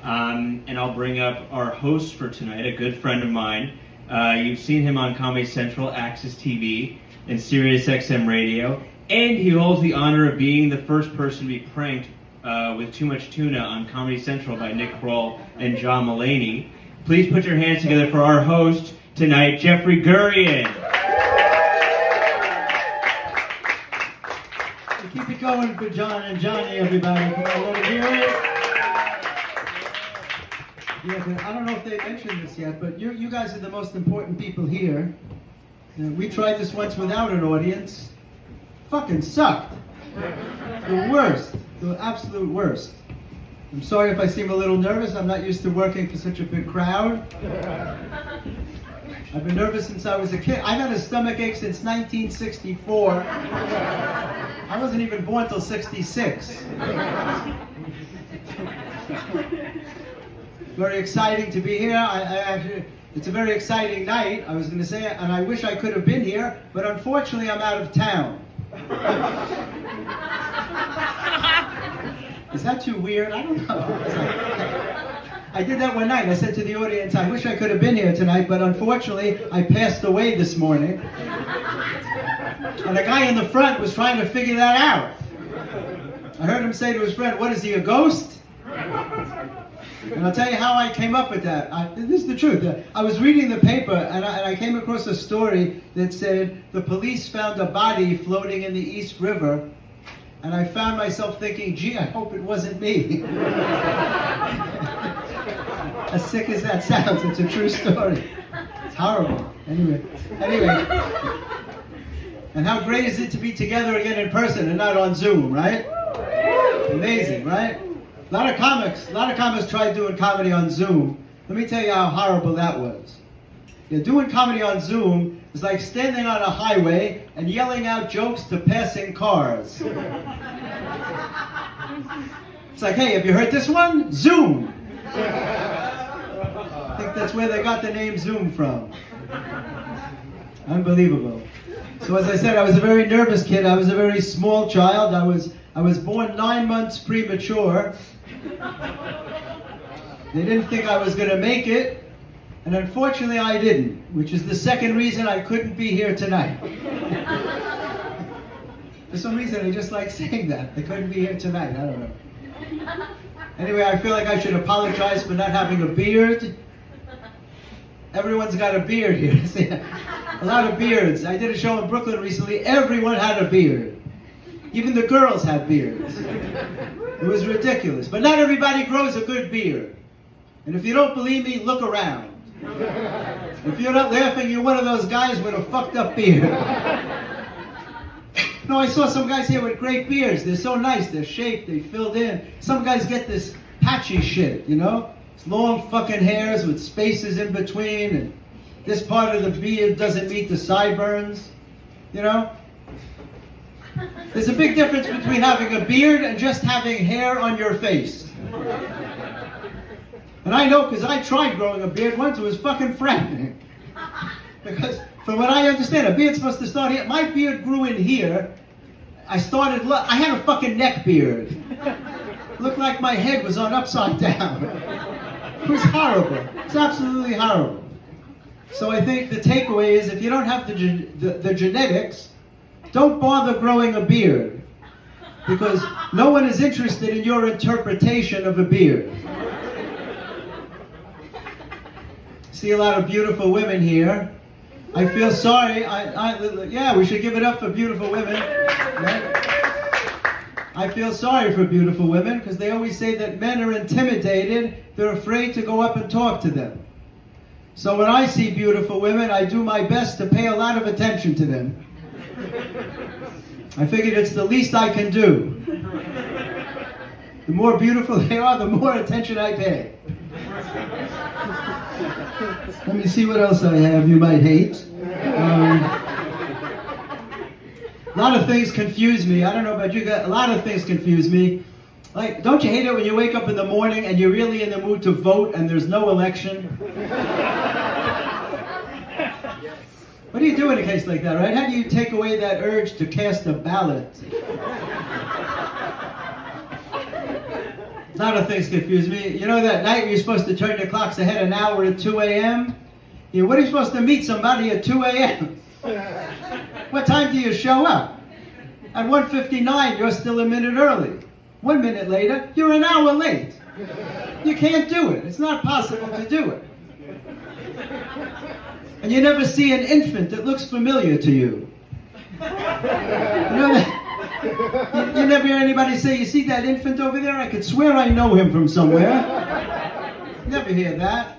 And I'll bring up our host for tonight, a good friend of mine. You've seen him on Comedy Central, Access TV, and Sirius XM Radio. And he holds the honor of being the first person to be pranked with Too Much Tuna on Comedy Central by Nick Kroll and John Mulaney. Please put your hands together for our host tonight, Jeffrey Gurian. Keep it going for John and Johnny, everybody. Come on, let me hear it. Yeah, but I don't know if they mentioned this yet, but you guys are the most important people here. We tried this once without an audience. Fucking sucked. The worst. The absolute worst. I'm sorry if I seem a little nervous. I'm not used to working for such a big crowd. I've been nervous since I was a kid. I've had a stomach ache since 1964. I wasn't even born till 66. Very exciting to be here. It's a very exciting night, I was going to say, and I wish I could have been here, but unfortunately I'm out of town. Is that too weird? I don't know. I did that one night. I said to the audience, I wish I could have been here tonight, but unfortunately I passed away this morning. And the guy in the front was trying to figure that out. I heard him say to his friend, what is he, a ghost? And I'll tell you how I came up with that. This is the truth. I was reading the paper and I came across a story that said the police found a body floating in the East River, and I found myself thinking, gee, I hope it wasn't me. As sick as that sounds, it's a true story. It's horrible. Anyway. And how great is it to be together again in person and not on Zoom, right? Amazing, right? A lot of comics tried doing comedy on Zoom. Let me tell you how horrible that was. Yeah, doing comedy on Zoom is like standing on a highway and yelling out jokes to passing cars. It's like, hey, have you heard this one? Zoom! I think that's where they got the name Zoom from. Unbelievable. So as I said, I was a very nervous kid. I was a very small child. I was born 9 months premature. They didn't think I was going to make it, and unfortunately I didn't, which is the second reason I couldn't be here tonight. For some reason I just like saying that. They couldn't be here tonight, I don't know. Anyway, I feel like I should apologize for not having a beard. Everyone's got a beard here. See, a lot of beards. I did a show in Brooklyn recently. Everyone had a beard. Even the girls had beards. It was ridiculous. But not everybody grows a good beard. And if you don't believe me, look around. If you're not laughing, you're one of those guys with a fucked up beard. No, I saw some guys here with great beards. They're so nice. They're shaped. They filled in. Some guys get this patchy shit, you know? It's long fucking hairs with spaces in between. And this part of the beard doesn't meet the sideburns, you know? There's a big difference between having a beard and just having hair on your face. And I know because I tried growing a beard once. It was fucking frightening. Because from what I understand, a beard's supposed to start here. My beard grew in here. I had a fucking neck beard. It looked like my head was on upside down. It was horrible. It's absolutely horrible. So I think the takeaway is if you don't have the genetics, don't bother growing a beard, because no one is interested in your interpretation of a beard. See a lot of beautiful women here. I feel sorry. Yeah, we should give it up for beautiful women. Right? I feel sorry for beautiful women because they always say that men are intimidated. They're afraid to go up and talk to them. So when I see beautiful women, I do my best to pay a lot of attention to them. I figured it's the least I can do. The more beautiful they are, the more attention I pay. Let me see what else I have you might hate. A lot of things confuse me. I don't know about you guys. A lot of things confuse me. Like, don't you hate it when you wake up in the morning and you're really in the mood to vote and there's no election? What do you do in a case like that, right? How do you take away that urge to cast a ballot? A lot of things confuse me. You know that night when you're supposed to turn your clocks ahead an hour at 2 a.m.? What are you supposed to meet somebody at 2 a.m.? What time do you show up? At 1:59, you're still a minute early. 1 minute later, you're an hour late. You can't do it. It's not possible to do it. And you never see an infant that looks familiar to you. You know that? You never hear anybody say, you see that infant over there? I could swear I know him from somewhere. Never hear that.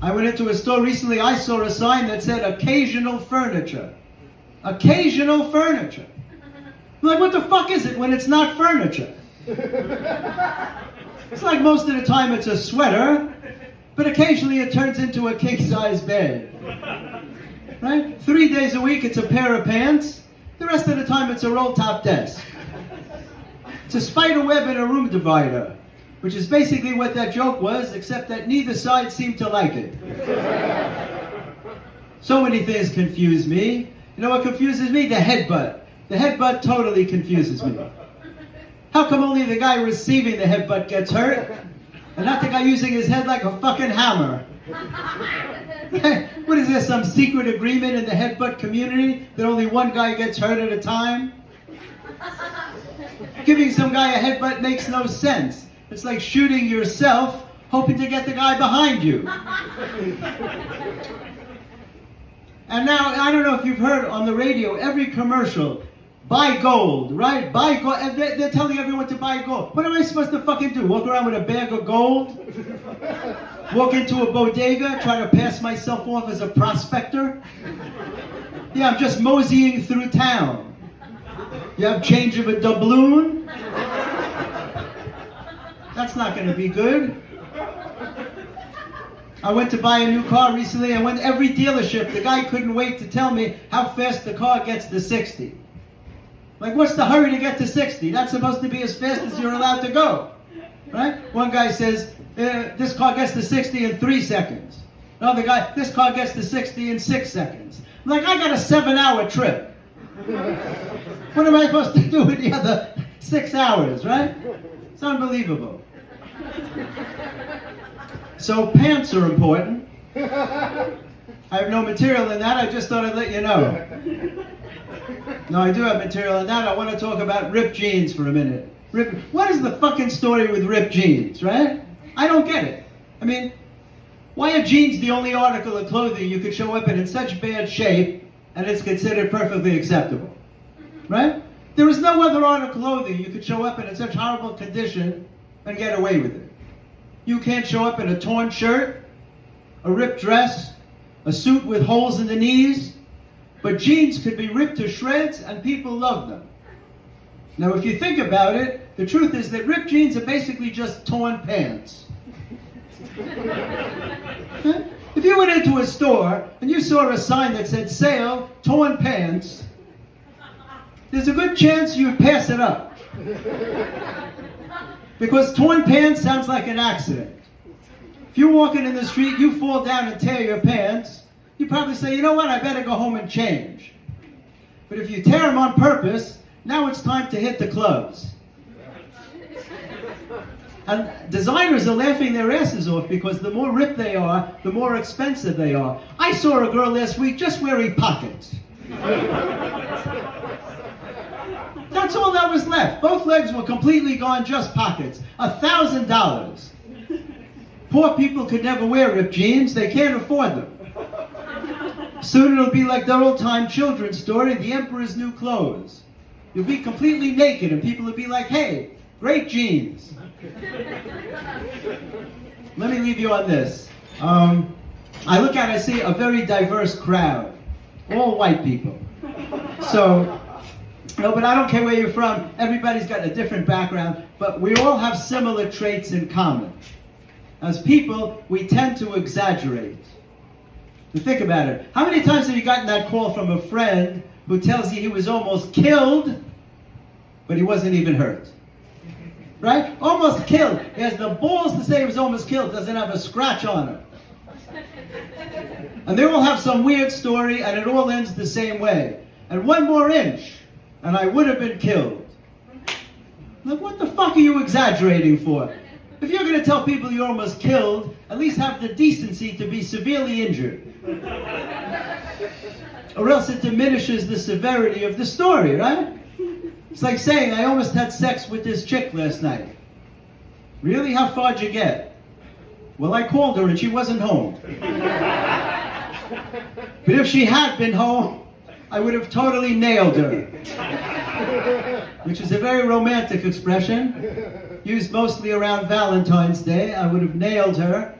I went into a store recently, I saw a sign that said occasional furniture. Occasional furniture. I'm like, what the fuck is it when it's not furniture? It's like most of the time it's a sweater, but occasionally it turns into a king-size bed. Right? 3 days a week it's a pair of pants. The rest of the time it's a roll-top desk. It's a spider web and a room divider, which is basically what that joke was, except that neither side seemed to like it. So many things confuse me. You know what confuses me? The headbutt. The headbutt totally confuses me. How come only the guy receiving the headbutt gets hurt, and not the guy using his head like a fucking hammer? What is there, some secret agreement in the headbutt community that only one guy gets hurt at a time? Giving some guy a headbutt makes no sense. It's like shooting yourself, hoping to get the guy behind you. And now, I don't know if you've heard on the radio, every commercial, buy gold, right? Buy gold. And they're telling everyone to buy gold. What am I supposed to fucking do? Walk around with a bag of gold? Walk into a bodega, try to pass myself off as a prospector? Yeah, I'm just moseying through town. You have change of a doubloon? That's not going to be good. I went to buy a new car recently. I went to every dealership. The guy couldn't wait to tell me how fast the car gets to 60. Like, what's the hurry to get to 60? That's supposed to be as fast as you're allowed to go. Right? One guy says, this car gets to 60 in 3 seconds. Another guy, this car gets to 60 in 6 seconds. I'm like, I got a 7-hour trip. What am I supposed to do with the other 6 hours, right? It's unbelievable. So pants are important. I have no material in that. I just thought I'd let you know. No, I do have material in that. I want to talk about ripped jeans for a minute. What is the fucking story with ripped jeans, right? I don't get it. I mean, why are jeans the only article of clothing you could show up in such bad shape and it's considered perfectly acceptable? Right? There is no other article of clothing you could show up in such horrible condition and get away with it. You can't show up in a torn shirt, a ripped dress, a suit with holes in the knees, but jeans could be ripped to shreds and people love them. Now, if you think about it, the truth is that ripped jeans are basically just torn pants. If you went into a store and you saw a sign that said sale, torn pants, there's a good chance you'd pass it up. Because torn pants sounds like an accident. If you're walking in the street, you fall down and tear your pants, you probably say, you know what, I better go home and change. But if you tear them on purpose, now it's time to hit the clubs. And designers are laughing their asses off because the more ripped they are, the more expensive they are. I saw a girl last week just wearing pockets. That's all that was left. Both legs were completely gone, just pockets. $1,000. Poor people could never wear ripped jeans. They can't afford them. Soon it'll be like the old-time children's story, The Emperor's New Clothes. You'll be completely naked and people will be like, hey, great jeans. Let me leave you on this. I look out, I see a very diverse crowd. All white people. So, no, but I don't care where you're from. Everybody's got a different background, but we all have similar traits in common. As people, we tend to exaggerate. You think about it. How many times have you gotten that call from a friend who tells you he was almost killed, but he wasn't even hurt? Right? Almost killed. He has the balls to say he was almost killed, doesn't have a scratch on him. And they all have some weird story, and it all ends the same way. And one more inch, and I would have been killed. Like, what the fuck are you exaggerating for? If you're going to tell people you're almost killed, at least have the decency to be severely injured. Or else it diminishes the severity of the story, right? It's like saying, I almost had sex with this chick last night. Really? How far'd you get? Well, I called her and she wasn't home. But if she had been home, I would have totally nailed her. Which is a very romantic expression, used mostly around Valentine's Day. I would have nailed her.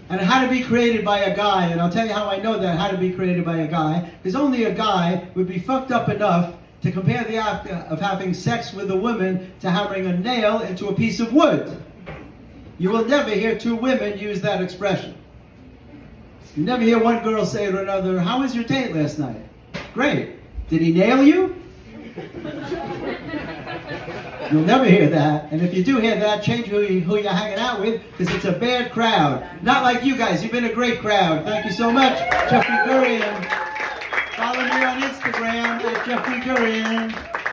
And it had to be created by a guy, and I'll tell you how I know that it had to be created by a guy, because only a guy would be fucked up enough to compare the act of having sex with a woman to hammering a nail into a piece of wood. You will never hear two women use that expression. You never hear one girl say to another, how was your date last night? Great. Did he nail you? You'll never hear that. And if you do hear that, change who you're hanging out with, because it's a bad crowd. Not like you guys. You've been a great crowd. Thank you so much, Jeffrey Gurian. Follow me on Instagram at Jeffrey Gurian.